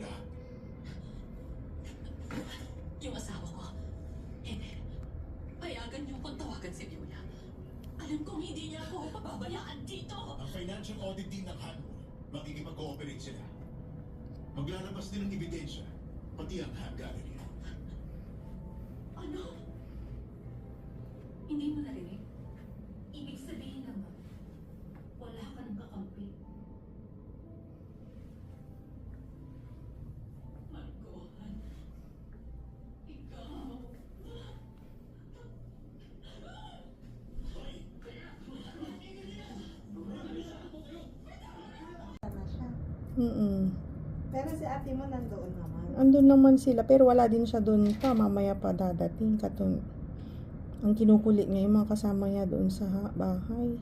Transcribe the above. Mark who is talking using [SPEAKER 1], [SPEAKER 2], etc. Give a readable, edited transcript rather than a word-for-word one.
[SPEAKER 1] lahat.
[SPEAKER 2] Yung asawa ko. Hindi. Payagan niyo kung tawagan si Viola. Alam kong hindi niya ako pababayaan dito.
[SPEAKER 1] Ang financial audit team ng Hanwha, makikipag-cooperate sila. Maglalabas din ng ebidensya, pati ang Han Gallery.
[SPEAKER 2] Ano? Hindi mo narinig? Ibig sabihin naman, wala ka ng kakampi. Marcohan, ikaw.
[SPEAKER 3] Na siya. Pero si ate mo nandoon naman.
[SPEAKER 4] Andun naman sila, pero wala din siya doon pa. Mamaya pa dadating. Ang kinukulit niya yung mga kasama niya doon sa bahay.